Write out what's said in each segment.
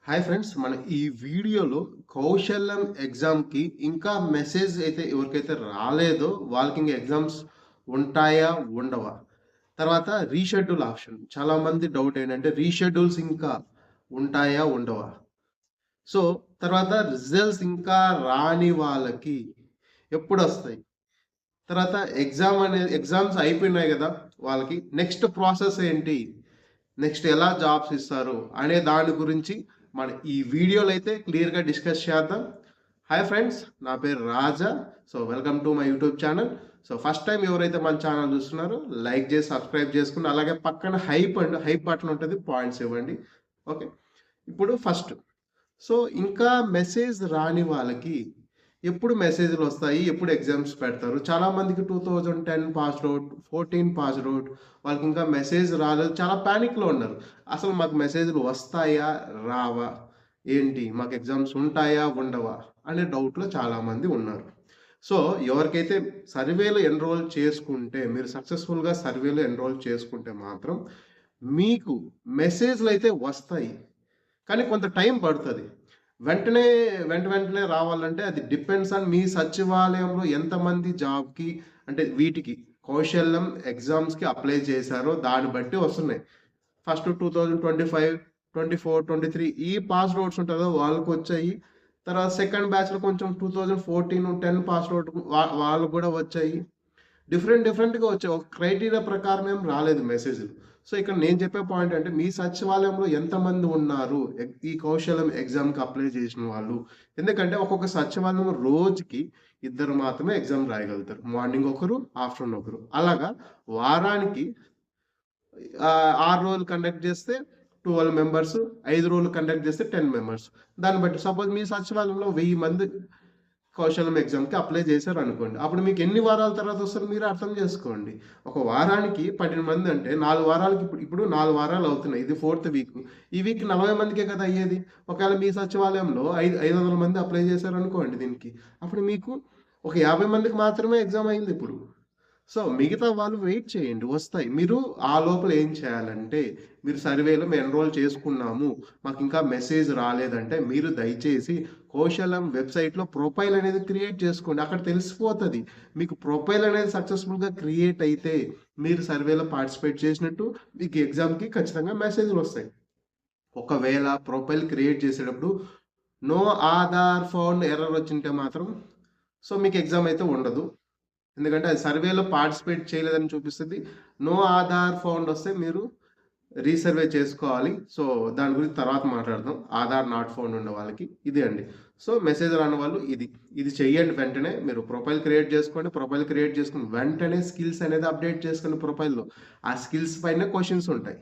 Hi friends, మన ఈ వీడియోలో కౌశల్యం ఎగ్జామ్‌కి ఇంకా మెసేజ్ అయితే ఎవరికైతే రాలేదో వాళ్ళకి ఇంక ఎగ్జామ్స్ ఉంటాయా? ఉండవా? తర్వాత రీషెడ్యూల్ ఆప్షన్. చాలామంది డౌట్ ఏంటంటే రీషెడ్యూల్స్ ఇంకా ఉంటాయా? ఉండవా? సో, తర్వాత రిజల్ట్స్ ఇంకా రాని వాళ్ళకి ఎప్పుడొస్తాయి? తర్వాత ఎగ్జామ్స్ అయిపోయినాయి గదా! వాళ్ళకి నెక్స్ట్ ప్రాసెస్ ఏంటి? నెక్స్ట్ ఎలా జాబ్స్ ఇస్తారు? అనే దాని గురించి మన ఈ వీడియోలో అయితే క్లియర్‌గా డిస్కస్ చేద్దాం. హాయ్ ఫ్రెండ్స్, నా పేరు Raja. So, welcome to my YouTube channel. So, first time ఎవరైతే మన ఛానల్ చూస్తున్నారో లైక్ చేసి, సబ్స్క్రైబ్ చేసుకొని అలాగే పక్కన హైప్ బటన్ ఉంటది. పాయింట్స్ ఇవ్వండి. ఓకే. ఇప్పుడు ఫస్ట్ సో, ఇంకా మెసేజ్ రాని వాళ్ళకి ఎప్పుడు మెసేజ్‌లొస్తాయి? ఎప్పుడు ఎగ్జామ్స్ పెడతారు? చాలామందికి 2010 పాస్డ్ ఔట్, 14 పాస్డ్ ఔట్ వాళ్ళకింకా మెసేజ్ రాలేదు. చాలా పానిక్‌లో ఉన్నారు. అసలు మాకు మెసేజ్‌లు వస్తాయా? రావా? ఏంటి? మాకు ఎగ్జామ్స్ ఉంటాయా? ఉండవా? అనే డౌట్‌లో చాలామంది ఉన్నారు. సో, ఎవరికైతే సర్వేలో ఎన్‌రోల్ చేసుకుంటే మీరు సక్సెస్‌ఫుల్‌గా సర్వేలో ఎన్‌రోల్ చేసుకుంటే మాత్రం మీకు మెసేజ్‌లయితే వస్తాయి. కానీ కొంత టైం పడతది. వెంటనే వెంటనే రావాలంటే అది డిపెండ్స్ ఆన్ మీ సచివాలయంలో ఎంతమంది జాబ్‌కి అంటే వీటికి కౌశల్యం ఎగ్జామ్స్‌కి అప్లై చేశారో దాన్ని బట్టి వస్తున్నాయి. ఫస్ట్ 2025, 24, 23 ఈ పాస్డ్ ఔట్స్ ఉంటదో వాళ్ళకొచ్చాయి. తర్వాత సెకండ్ బ్యాచ్‌లో కొంచెం 2014, 10 పాస్డ్ ఔట్ వాళ్ళకి గూడా వచ్చాయి. డిఫరెంట్‌గా వచ్చాయి. ఒక క్రైటీరియా ప్రకారం ఏం రాలేదు మెసేజ్‌లు. సో, ఇక్కడ నేను చెప్పే పాయింట్ అంటే మీ సచివాలయంలో ఎంతమంది ఉన్నారు? ఈ కౌశలం ఎగ్జామ్‌కి అప్లై చేసిన వాళ్ళు? ఎందుకంటే ఒక్కొక్క సచివాలయం రోజుకి ఇద్దరు మాత్రమే ఎగ్జామ్ రాయగలుగుతారు. మార్నింగ్ ఒకరు, ఆఫ్టర్‌నూన్ ఒకరు. అలాగా వారానికి 6 రోజులు కండక్ట్ చేస్తే 12 మెంబర్స్, 5 రోజులు కండక్ట్ చేస్తే 10 మెంబర్స్. దాన్ని బట్టి సపోజ్ మీ సచివాలయంలో 1000 మంది కౌశలం ఎగ్జామ్‌కి అప్లై చేశారనుకోండి. అప్పుడు మీకు ఎన్ని వారాల తర్వాత వస్తారో మీరే అర్థం చేసుకోండి. ఒక వారానికి 12 మంది అంటే 4 వారాలకి ఇప్పుడు 4 వారాలు అవుతున్నాయి. ఇది ఫోర్త్ వీక్. ఈ వీక్ 40 మందికే కదా అయ్యేది. ఒకవేళ మీ సచివాలయంలో 500 మంది అప్లై చేశారనుకోండి దీనికి. అప్పుడు మీకు ఒక 50 మందికి మాత్రమే ఎగ్జామ్ అయిందిప్పుడు. సో, మిగతా వాళ్ళు వెయిట్ చేయండి వస్తాయి. మీరు ఆ లోపల ఏం చేయాలంటే, మీరు సర్వేలో మేము ఎన్‌రోల్ చేసుకున్నాము. మాకింకా మెసేజ్ రాలేదంటే, మీరు దయచేసి కౌశలం వెబ్‌సైట్‌లో ప్రొఫైల్ అనేది క్రియేట్ చేసుకోండి. అక్కడ తెలిసిపోతది. మీకు ప్రొఫైల్ అనేది సక్సెస్‌ఫుల్‌గా క్రియేట్ అయితే, మీరు సర్వేలో పార్టిసిపేట్ చేసినట్టు, మీకు ఎగ్జామ్‌కి ఖచ్చితంగా మెసేజ్‌లొస్తాయి. ఒకవేళ ప్రొఫైల్ క్రియేట్ చేసేటప్పుడు, నో ఆధార్ ఫౌండ్ ఎర్రర్ వచ్చింటే మాత్రం, సో, మీకు ఎగ్జామ్ అయితే ఉండదు. ఎందుకంటే అది సర్వేలో పార్టిసిపేట్ చేయలేదని చూపిస్తది. నో ఆధార్ ఫౌండ్ వస్తే మీరు రీసర్వే చేసుకోవాలి. సో, దాని గురించి తర్వాత మాట్లాడదాం. ఆధార్ నాట్ ఫౌండ్ ఉన్న వాళ్ళకి. ఇది అండి. సో, మెసేజ్ రాని వాళ్ళు ఇది. ఇది చెయ్యండి వెంటనే. మీరు ప్రొఫైల్ క్రియేట్ చేసుకోండి. ప్రొఫైల్ క్రియేట్ చేసుకొని వెంటనే స్కిల్స్ అనేది అప్డేట్ చేసుకోండి ప్రొఫైల్‌లో. ఆ స్కిల్స్ పైనే క్వెషన్స్ ఉంటాయి.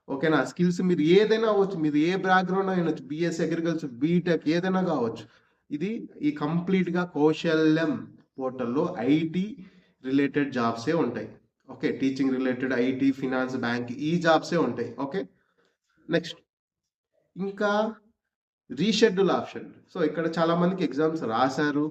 ఓకేనా? స్కిల్స్ మీరు ఏదైనా అవ్వచ్చు. మీది ఏ బ్యాక్‌గ్రౌండ్ అయినొచ్చు. బీఎస్సీ అగ్రికల్చర్, బీటెక్ ఏదైనా కావచ్చు. ఇది ఈ కంప్లీట్‌గా కౌశల్యం పోర్టల్‌లో ఐటీ రిలేటెడ్ జాబ్సే ఉంటాయి. Okay. Teaching related IT, finance, bank ఈ జాబ్సే ఉంటాయి. ఓకే. నెక్స్ట్ ఇంకా రీషెడ్యూల్ ఆప్షన్. సో, ఇక్కడ చాలా మందికి ఎగ్జామ్స్ రాసారు.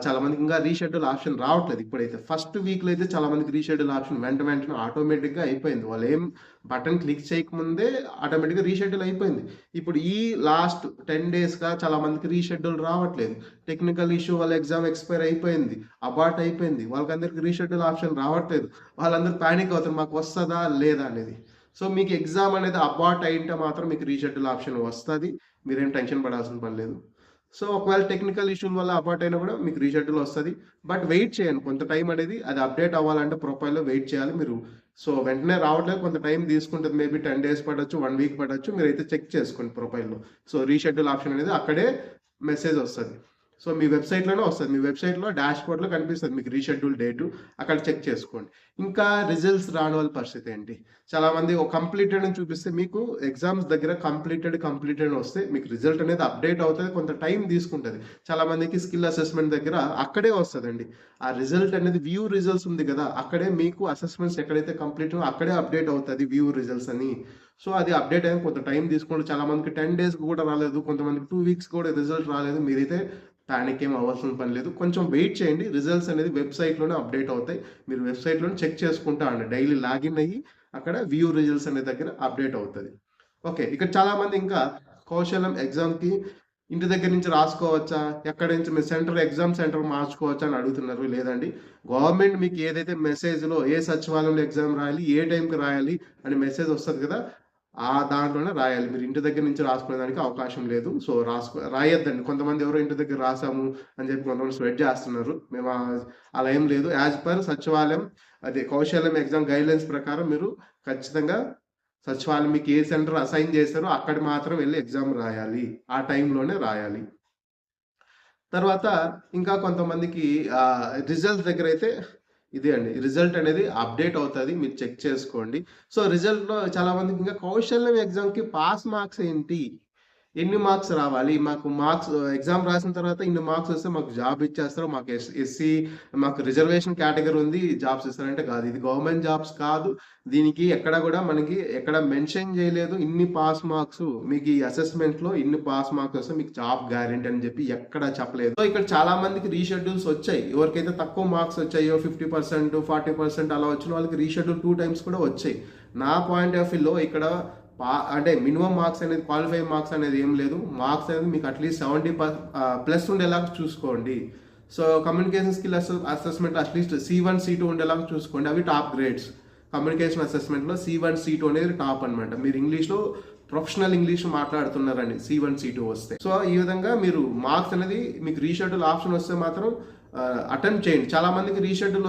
చాలా మందికి ఇంకా రీషెడ్యూల్ ఆప్షన్ రావట్లేదు ఇప్పుడైతే. ఫస్ట్ వీక్‌లో అయితే చాలా మందికి రీషెడ్యూల్ ఆప్షన్ వెంటనే ఆటోమేటిక్‌గా అయిపోయింది. వాళ్ళేం బటన్ క్లిక్ చేయకముందే ఆటోమేటిక్‌గా రీషెడ్యూల్ అయిపోయింది. ఇప్పుడు ఈ లాస్ట్ 10 డేస్‌గా చాలా మందికి రీషెడ్యూల్ రావట్లేదు. టెక్నికల్ ఇష్యూ వల్ల ఎగ్జామ్ ఎక్స్‌పైర్ అయిపోయింది. అబార్ట్ అయిపోయింది. వాళ్ళకందరికి రీషెడ్యూల్ ఆప్షన్ రావట్లేదు. వాళ్ళందరూ పానిక్ అవుతారు. మాకు వస్తదా? లేదా? అనేది. సో, మీకు ఎగ్జామ్ అనేది అబార్ట్ అయింటే మాత్రం మీకు రీషెడ్యూల్ ఆప్షన్ వస్తది. మీరేం టెన్షన్ పడాల్సిన పని లేదు. సో, ఒకవేళ టెక్నికల్ ఇష్యూల వల్ల అబార్ట్ అయినా గూడా మీకు రీషెడ్యూల్ వస్తది. బట్ వెయిట్ చేయండి. కొంత టైం అనేది అది అప్‌డేట్ అవ్వాలంటే ప్రొఫైల్‌లో వెయిట్ చేయాలి మీరు. సో, వెంటనే రావట్లేదు. కొంత టైం తీసుకుంటది. మేబీ 10 డేస్ పడొచ్చు, 1 వీక్ పడొచ్చు. మీరైతే చెక్ చేసుకోండి ప్రొఫైల్‌లో. సో, రీషెడ్యూల్ ఆప్షన్ అనేది అక్కడే మెసేజ్ వస్తది. సో, మీ వెబ్‌సైట్‌లోనే వస్తది. మీ వెబ్‌సైట్‌లో డాష్‌బోర్డ్‌లో కనిపిస్తది మీకు రీషెడ్యూల్ డేటు. అక్కడ చెక్ చేసుకోండి. ఇంకా రిజల్ట్స్ రాని వాళ్ళ పరిస్థితి ఏంటి? చాలామంది కంప్లీటెడ్ అని చూపిస్తే మీకు ఎగ్జామ్స్ దగ్గర కంప్లీటెడ్ అని వస్తే మీకు రిజల్ట్ అనేది అప్డేట్ అవుతది. కొంత టైం తీసుకుంటది. చాలామందికి స్కిల్ అసెస్‌మెంట్ దగ్గర అక్కడే వస్తదండి. ఆ రిజల్ట్ అనేది వ్యూ రిజల్ట్స్ ఉంది గదా! అక్కడే మీకు అసెస్‌మెంట్స్ ఎక్కడైతే కంప్లీటో అక్కడే అప్డేట్ అవుతది వ్యూ రిజల్ట్స్ అని. సో, అది అప్డేట్ అయ్యాక కొంత టైం తీసుకుంటది. చాలామందికి 10 డేస్‌కి కూడా రాలేదు. కొంతమందికి 2 వీక్స్ కూడా రిజల్ట్ రాలేదు. మీరైతే పానిక్ ఏం అవ్వాల్సిన పని లేదు. కొంచెం వెయిట్ చేయండి. రిజల్ట్స్ అనేది వెబ్‌సైట్‌లోనే అప్డేట్ అవుతాయి. మీరు వెబ్‌సైట్‌లోనే చెక్ చేసుకుంటా ఉండండి. డైలీ లాగిన్ అయ్యి అక్కడ వ్యూ రిజల్ట్స్ అనే దగ్గర అప్డేట్ అవుతది. ఓకే. ఇక్కడ చాలామంది ఇంకా కౌశలం ఎగ్జామ్‌కి ఇంటి దగ్గర నుంచి రాసుకోవచ్చా? ఎక్కడి నుంచి మీరు ఎగ్జామ్ సెంటర్ మార్చుకోవచ్చా అని అడుగుతున్నారు. లేదండి. గవర్నమెంట్ మీకు ఏదైతే మెసేజ్‌లో ఏ సచివాలయంలో ఎగ్జామ్ రాయాలి, ఏ టైంకి రాయాలి అని మెసేజ్ వస్తది కదా! దాంట్లోనే రాయాలి. మీరు ఇంటి దగ్గర నుంచి రాసుకునేదానికి అవకాశం లేదు. సో, రాయొద్దండి. కొంతమంది ఎవరో ఇంటి దగ్గర రాసాము అని చెప్పి కొంతమంది స్ప్రెడ్ చేస్తున్నారు. మేము అలా ఏం లేదు. యాజ్ పర్ సచివాలయం అదే కౌశల్యం ఎగ్జామ్ గైడ్‌లైన్స్ ప్రకారం మీరు ఖచ్చితంగా సచివాలయం మీకు ఏ సెంటర్ అసైన్ చేశారో అక్కడ మాత్రం వెళ్లి ఎగ్జామ్ రాయాలి. ఆ టైంలోనే రాయాలి. తర్వాత ఇంకా కొంతమందికి రిజల్ట్స్ దగ్గరైతే ఇదే అండి. రిజల్ట్ అనేది అప్‌డేట్ అవుతది. మీరు చెక్ చేసుకోండి. సో, రిజల్ట్‌లో చాలా మందికి ఇంకా కౌశల్యం ఎగ్జామ్‌కి పాస్ మార్క్స్ ఏంటి? ఎన్ని మార్క్స్ రావాలి? మాకు మార్క్స్ ఎగ్జామ్ రాసిన తర్వాత ఇన్ని మార్క్స్ వస్తే మాకు జాబ్ ఇచ్చేస్తారు. మాకు ఎస్సీ మాకు రిజర్వేషన్ కేటగరీ ఉంది. జాబ్స్ ఇస్తారంటే కాదు. ఇది గవర్నమెంట్ జాబ్స్ కాదు. దీనికి ఎక్కడ గూడా మనకి ఎక్కడ మెన్షన్ చేయలేదు. ఇన్ని పాస్ మార్క్స్ మీకు ఈ అసెస్‌మెంట్‌లో ఇన్ని పాస్ మార్క్స్ వస్తే మీకు జాబ్ గ్యారంటీ అని చెప్పి ఎక్కడ చెప్పలేదు. సో, ఇక్కడ చాలా మందికి రీషెడ్యూల్స్ వచ్చాయి. ఎవరికైతే తక్కువ మార్క్స్ వచ్చాయో 50%, 40% అలా వచ్చిన వాళ్ళకి రీషెడ్యూల్ 2 టైమ్స్ కూడా వచ్చాయి. నా పాయింట్ ఆఫ్ వ్యూలో ఇక్కడ అంటే మినిమం మార్క్స్ అనేది క్వాలిఫైయింగ్ మార్క్స్ అనేది ఏం లేదు. మార్క్స్ అనేది మీకు అట్లీస్ట్ 70 ప్లస్ ఉండేలాగా చూసుకోండి. So, communication skill assessment at least C1, C2 ఉండేలాగా చూసుకోండి. అవి top grades. Communication అసెస్మెంట్‌లో C1, C2 అనేది టాప్ అనమాట. మీరు ఇంగ్లీష్‌లో ప్రొఫెషనల్ ఇంగ్లీష్ మాట్లాడుతున్నారండి C1, C2 వస్తే. సో, ఈ విధంగా మీరు మార్క్స్ అనేది మీకు రీషెడ్యూల్ ఆప్షన్ వస్తే మాత్రం అటెంప్ట్ చేయండి. చాలా మందికి రీషెడ్యూల్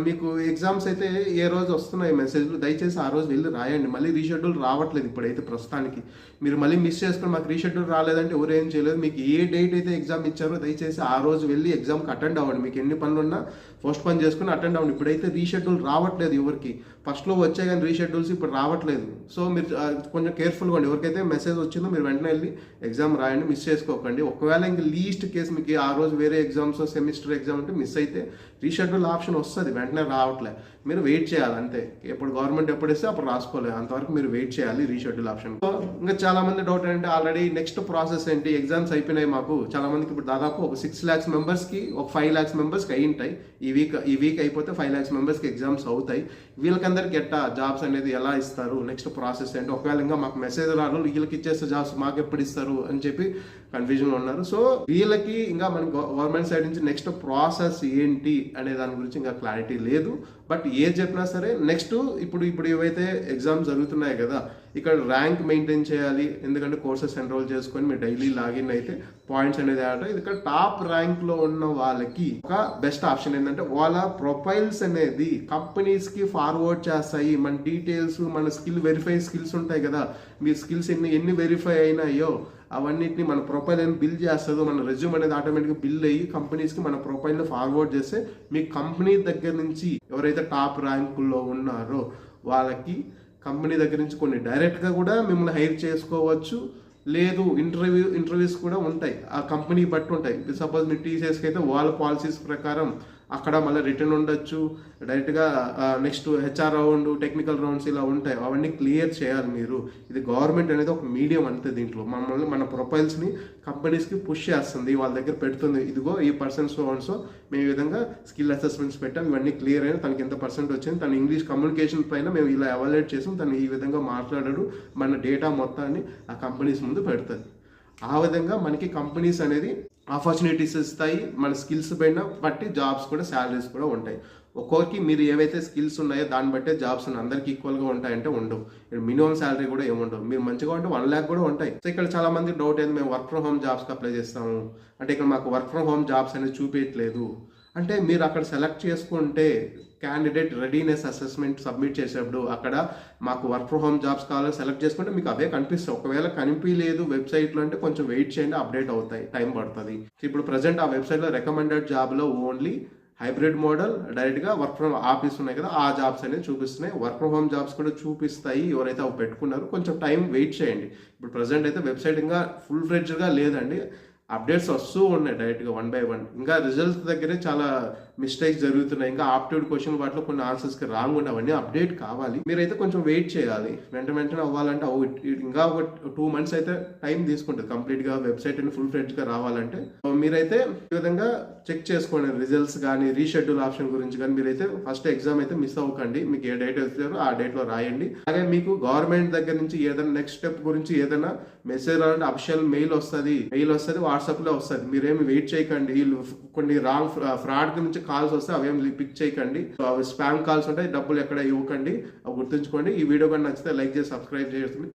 మీకు ఎగ్జామ్స్ అయితే ఏ రోజు వస్తున్నాయి మెసేజ్‌లు. దయచేసి ఆ రోజు వెళ్లి రాయండి. మళ్ళీ రీషెడ్యూల్ రావట్లేదు ఇప్పుడైతే ప్రస్తుతానికి. మీరు మళ్ళీ మిస్ చేసుకొని మాకు రీషెడ్యూల్ రాలేదంటే ఎవరు ఏం చేయలేదు. మీకు ఏ డేట్ అయితే ఎగ్జామ్ ఇచ్చారో దయచేసి ఆ రోజు వెళ్లి ఎగ్జామ్‌కి అటెండ్ అవ్వండి. మీకు ఎన్ని పనులున్నా పోస్ట్‌పోన్ చేసుకొని అటెండ్ అవ్వండి. ఇప్పుడైతే రీషెడ్యూల్ రావట్లేదు ఎవరికి. ఫస్ట్‌లో వచ్చాయి కానీ రీషెడ్యూల్స్ ఇప్పుడు రావట్లేదు. సో, మీరు కొంచెం కేర్‌ఫుల్‌గా ఉండండి. ఎవరికైతే మెసేజ్ వచ్చిందో మీరు వెంటనే వెళ్లి ఎగ్జామ్ రాయండి. మిస్ చేసుకోకండి. ఒకవేళ ఇంక లీస్ట్ కేస్ మీకు ఆ రోజు వేరే ఎగ్జామ్స్ సెమిస్టర్ ఎగ్జామ్ అంటే మిస్ అయితే రీషెడ్యూల్ ఆప్షన్ వస్తది. వెంటనే రావట్లే. మీరు వెయిట్ చేయాలి అంతే. ఎప్పుడు గవర్నమెంట్ ఎప్పుడు ఇస్తే అప్పుడు రాసుకోలేదు. అంతవరకు మీరు వెయిట్ చేయాలి రీషెడ్యూల్ ఆప్షన్. సో, ఇంకా చాలా మంది డౌట్ ఏంటంటే ఆల్రెడీ నెక్స్ట్ ప్రాసెస్ ఏంటి? ఎగ్జామ్స్ అయిపోయినాయి మాకు. చాలా మందికి ఇప్పుడు దాదాపు ఒక 6 lakhs మెంబర్స్‌కి ఒక 5 lakhs మెంబర్స్‌కి అయి ఉంటాయి. ఈ వీక్ అయిపోతే 5 lakhs మెంబర్స్‌కి ఎగ్జామ్స్ అవుతాయి. వీళ్ళకందరికి జాబ్స్ అనేది ఎలా ఇస్తారు? నెక్స్ట్ ప్రాసెస్ ఏంటి? ఒకవేళ ఇంకా మాకు మెసేజ్ రాదు వీళ్ళకి ఇచ్చేస్తే జాబ్స్ మాకు ఎప్పుడు ఇస్తారు అని చెప్పి కన్ఫ్యూజన్‌లో ఉన్నారు. సో, వీళ్ళకి ఇంకా మన గవర్నమెంట్ సైడ్ నుంచి నెక్స్ట్ ప్రాసెస్ ఏంటి అనే దాని గురించి ఇంకా క్లారిటీ లేదు. బట్ ఏది చెప్పినా సరే నెక్స్ట్ ఇప్పుడు ఏవైతే ఎగ్జామ్స్ జరుగుతున్నాయి కదా, ఇక్కడ ర్యాంక్ మెయింటైన్ చేయాలి. ఎందుకంటే కోర్సెస్ ఎన్రోల్ చేసుకొని మీరు డైలీ లాగిన్ అయితే పాయింట్స్ అనేది ఆడతాయి. ఇది ఇక్కడ టాప్ ర్యాంక్లో ఉన్న వాళ్ళకి ఒక బెస్ట్ ఆప్షన్ ఏంటంటే వాళ్ళ ప్రొఫైల్స్ అనేది కంపెనీస్కి ఫార్వర్డ్ చేస్తాయి. మన డీటెయిల్స్ మన వెరిఫై స్కిల్స్ ఉంటాయి కదా, మీ స్కిల్స్ ఎన్ని వెరిఫై అయినాయో అవన్నిటిని మన ప్రొఫైల్ అని బిల్డ్ చేస్తుందో మన రెజ్యూమ్ అనేది ఆటోమేటిక్గా బిల్డ్ అయ్యి కంపెనీస్కి మన ప్రొఫైల్ని ఫార్వర్డ్ చేస్తే మీ కంపెనీ దగ్గర నుంచి ఎవరైతే టాప్ ర్యాంకుల్లో ఉన్నారో వాళ్ళకి కంపెనీ దగ్గర నుంచి కొన్ని డైరెక్ట్గా కూడా మిమ్మల్ని హైర్ చేసుకోవచ్చు. లేదు ఇంటర్వ్యూస్ కూడా ఉంటాయి. ఆ కంపెనీ బట్టి ఉంటాయి. సపోజ్ మీరు టీసీఎస్కి అయితే వాళ్ళ పాలసీస్ ప్రకారం అక్కడ మళ్ళీ రిటర్న్ ఉండొచ్చు. డైరెక్ట్గా next HR round technical rounds ఇలా ఉంటాయి. అవన్నీ క్లియర్ చేయాలి మీరు. ఇది గవర్నమెంట్ అనేది ఒక మీడియం అంతే. దీంట్లో మన ప్రొఫైల్స్ని కంపెనీస్కి పుష్ చేస్తుంది. వాళ్ళ దగ్గర పెడుతుంది. ఇదిగో ఈ పర్సెంట్ సో మేము ఈ విధంగా స్కిల్ అసెస్మెంట్స్ పెట్టాం. ఇవన్నీ క్లియర్ అయినా తనకి ఎంత పర్సెంట్ వచ్చింది, తన ఇంగ్లీష్ కమ్యూనికేషన్ పైన మేము ఇలా ఎవాల్యుయేట్ చేసాం, తను ఈ విధంగా మాట్లాడాడు, మన డేటా మొత్తాన్ని ఆ కంపెనీస్ ముందు పెడుతుంది. ఆ విధంగా మనకి కంపెనీస్ అనేది ఆపర్చునిటీస్ ఇస్తాయి. మన స్కిల్స్ పైన బట్టి జాబ్స్ కూడా శాలరీస్ కూడా ఉంటాయి. ఒక్కొక్కరికి మీరు ఏవైతే స్కిల్స్ ఉన్నాయో దాన్ని బట్టే జాబ్స్ అందరికి ఈక్వల్గా ఉంటాయంటే ఉండవు. మినిమం శాలరీ కూడా ఏముండవు. మీరు మంచిగా ఉంటే 1 lakh కూడా ఉంటాయి. సో, ఇక్కడ చాలా మంది డౌట్ ఏంది, మేము వర్క్ ఫ్రమ్ హోమ్ జాబ్స్కి అప్లై చేస్తాము అంటే ఇక్కడ మాకు వర్క్ ఫ్రమ్ హోమ్ జాబ్స్ అనేది చూపించట్లేదు అంటే మీరు అక్కడ సెలెక్ట్ చేసుకుంటే క్యాండిడేట్ రెడీనెస్ అసెస్మెంట్ సబ్మిట్ చేసేటప్పుడు అక్కడ మాకు వర్క్ ఫ్రమ్ హోమ్ జాబ్స్ కావాలని సెలెక్ట్ చేసుకుంటే మీకు అవే కనిపిస్తాయి. ఒకవేళ కనిపించలేదు వెబ్సైట్లో అంటే కొంచెం వెయిట్ చేయండి, అప్డేట్ అవుతాయి, టైం పడుతుంది. ఇప్పుడు ప్రజెంట్ ఆ వెబ్సైట్లో రికమెండెడ్ జాబ్లో ఓన్లీ హైబ్రిడ్ మోడల్ డైరెక్ట్గా వర్క్ ఫ్రమ్ ఆఫీస్ ఉన్నాయి కదా, ఆ జాబ్స్ అనేది చూపిస్తున్నాయి. వర్క్ ఫ్రమ్ హోమ్ జాబ్స్ కూడా చూపిస్తాయి. ఎవరైతే అవి పెట్టుకున్నారో కొంచెం టైం వెయిట్ చేయండి. ఇప్పుడు ప్రజెంట్ అయితే వెబ్సైట్ ఇంకా ఫుల్ ఫ్లెడ్జ్డ్గా లేదండి. అప్డేట్స్ వస్తూ ఉన్నాయి డైరెక్ట్గా 1 by 1. ఇంకా రిజల్ట్స్ దగ్గరే చాలా మిస్టేక్స్ జరుగుతున్నాయి, ఇంకా ఆప్టిట్యూడ్ క్వశ్చన్ వాటిలో కొన్ని ఆన్సర్స్కి రాంగ్ ఉన్నాయి, అవన్నీ అప్డేట్ కావాలి. మీరైతే కొంచెం వెయిట్ చేయాలి. వెంటనే అవ్వాలంటే ఇంకా ఒక 2 months అయితే టైం తీసుకుంటుంది కంప్లీట్గా వెబ్సైట్ ఫుల్ ఫ్లెడ్జ్గా రావాలంటే. సో మీరైతే ఈ విధంగా చెక్ చేసుకోండి రిజల్ట్స్ కానీ రీషెడ్యూల్ ఆప్షన్ గురించి కానీ. మీరైతే ఫస్ట్ ఎగ్జామ్ అయితే మిస్ అవ్వకండి. మీకు ఏ డేట్ వచ్చారో ఆ డేట్లో రాయండి. అలాగే మీకు గవర్నమెంట్ దగ్గర నుంచి ఏదైనా నెక్స్ట్ స్టెప్ గురించి ఏదైనా మెసేజ్ రావాలంటే అఫిషియల్ మెయిల్ వస్తుంది వాట్సాప్లో వస్తుంది. మీరేమి వెయిట్ చేయకండి. వీళ్ళు కొన్ని రాంగ్ ఫ్రాడ్ నుంచి కాల్స్ వస్తే అవేమి పిక్ చేయకండి. అవి స్పామ్ కాల్స్ ఉంటాయి, డబ్బులు ఎక్కడ ఇవ్వకండి. అవి గుర్తుంచుకోండి. ఈ వీడియో కానీ నచ్చితే లైక్ చేసి సబ్స్క్రైబ్ చేస్తుంది.